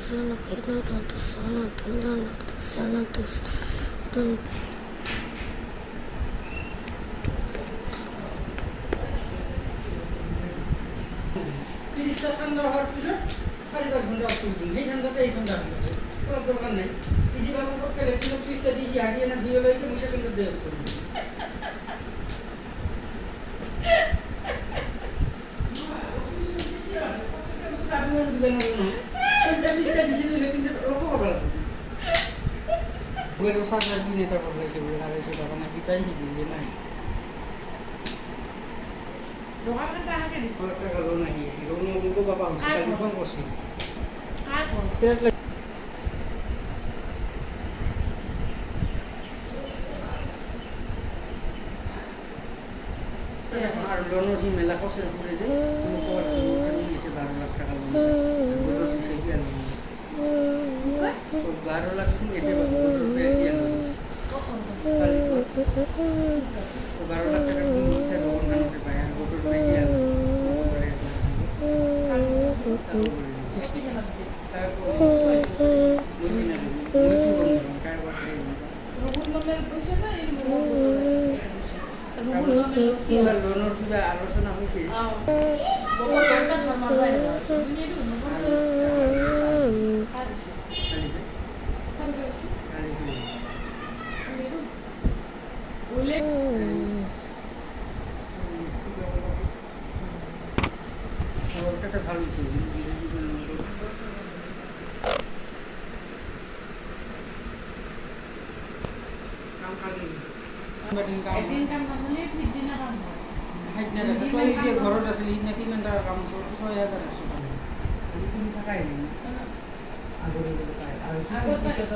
তিরিশটা ঠান্ডা হওয়ার পিছনে 4-5 ঘন্টা অপশন এই ঠান্ডাতে এই ঠান্ডা হয়ে যাবে কোনো দরকার নেই ইজি বাবু করতে কিন্তু সুইচটা দিয়ে হারিয়ে না ধুয়ে লইছে মিশা কিন্তু দেব করবে Bueno, salga aquí neta por la seguridad de su van aquí para ir y bien nice. Lo hagan para que dice. Ahora que lo no hay, si lo no pongo papá, si está el fondo sí. Ah, con. আর loan কি মেলা কসের উপরে যে কোনো কোয়ার শুরু করে নিতে 12 লাখ টাকা loan বড় কিছু কি আলো 12 লাখ তুমি এতে বাবু রুপিয়া দিয়ে লোন কখন? 12 লাখ টাকা লোন হচ্ছে লোন কানতে পায় আর বড় রুপিয়া দিয়ে লোন লোনের কিবা আলোচনা হয়েছে ওটা ভালো ছিল ঘৰত আছিল সিদিনা কিমান টকাৰ কাম কৰিছে 6,100 টকা কোনো থাকাই নাই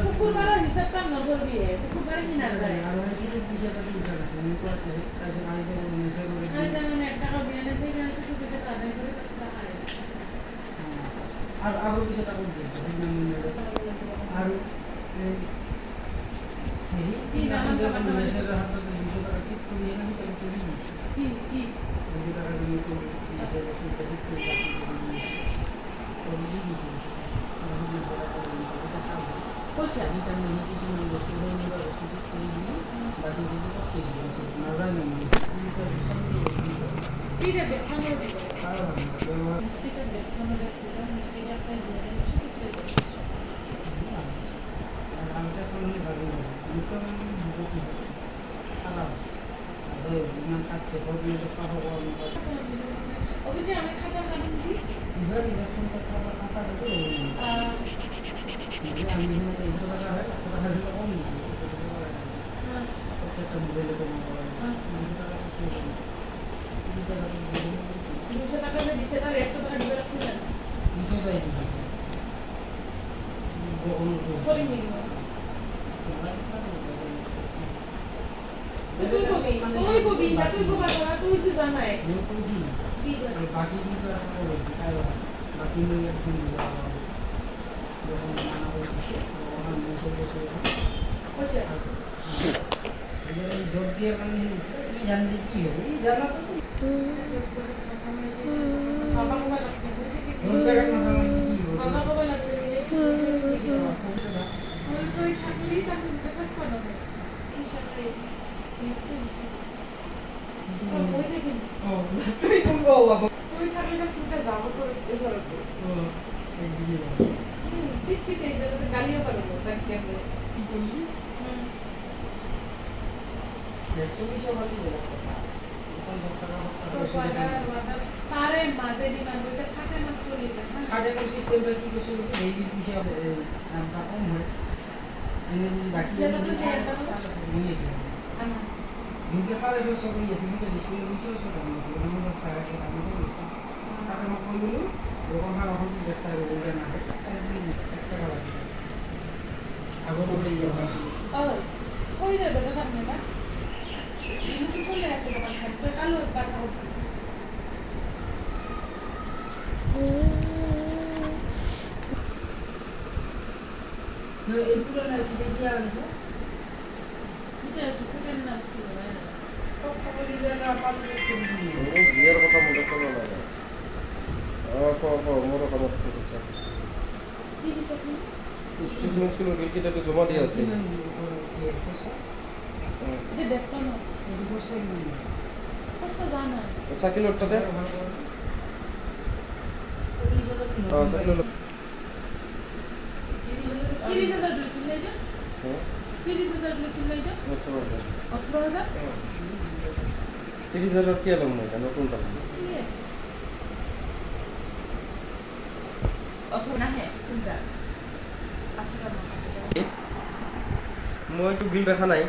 শুকুৰবাৰৰ হিচাপটা নকৰিবি শুকুৰবাৰে কি নাযায় আৰু সেইটো পিছত উঠা আছে এনেকুৱা আছে তাৰপিছত আনি যাব মেছেজ কৰি মানে 1 টাকা বিয়া নাই সেই কাৰণে শুকুৰ পিছত আদায় কৰি 5 টাকা আৰু আগৰ পিছত আকৌ দিয়ে আৰু হেৰি কি নাম মেছেজৰ হাতত 200 টকা টিপ কৰি এনে সেইটো কৰি কি 200 টাকা জমি কৰি মেছেজ টিপ কৰি পইচা আমি তাৰমানে সেই কিছুমান বস্তু ঠিক কৰি দিলে বাকী যদি ঠিক নাজানো কিটা দেখানো দিব আৰু মুস্তিকা দেখানো দিছিল মুস্তিকা চাই দিয়ে আমটা কোন ভালো নিতম বহুত খারাপ আর ইমান কাছে বড় পাবো অবশ্যই আমি খাতা কাটুন কি ইভার ইলেকশন কথা কথা আছে আমি মনে করি 100 টাকা হয় 100 টাকা দিলে কম না হ্যাঁ একটা মোবাইলে কম করা হ্যাঁ 200 টাকা আছে 200 টাকা দিয়ে দিছে তার 100 টাকা দিবে রাখছিলেন 200 টাকা দিবে করে নিন তুই কবি না তুই কবা না তুই তো জানাই কি জানাই বাকি কি তো এখন বলছি তাই বাকি লই একদম যখন মানা হচ্ছে তখন মেসেজ এসে আচ্ছা এই জোর দিয়ে কারণে কি জানলে কি হবে এই জানা তো বাবা কবা লাগছে কোন জায়গায় মাথা মারি কি হবে বাবা কবা লাগছে তুই থাকলি তাকে দেখা করতে হবে ইনশাআল্লাহ তুই থাকলে না তুইটা যাবো তো এসব ঠিক ঠিক এই জায়গাতে গালিও পারবো তাকে কেমন কি করলি তারে মাঝে দিন বলতে খাটে মাছ চলে যায় খাটে কোন সিস্টেমটা কি কিছু এই দিশে নামটা কম হয় এনে বাকি নিয়ে Nunca sabes eso sobre ellas, nunca discute mucho eso también, si no me sabe que también lo dice. Ahora no puedo ir, luego vamos a bajar un versa de una nave, esta galaxia. Hago no le llevo. Oh, soy de verdad también, ¿verdad? Y no se suele hacer lo más rápido, déjalo para otra. No, el puro necesitaría eso. এটা তো second নাম ছিল হ্যাঁ বিয়ের কথা মনে করো না মোর কথা করতেছে কি কি দিছ কি স্কুলৰ বিল কেইটাটো জমা দিয়া আছে এটা দেখতো না কষ্ট জানা চাকিলৰ তাতে চাকিলৰ 30,000 দিছিল না এটা 30,000 দিছিল না এটা 18,000 30,000 কি আলম নাই নতুন টাকা মইতো বিল দেখা নাই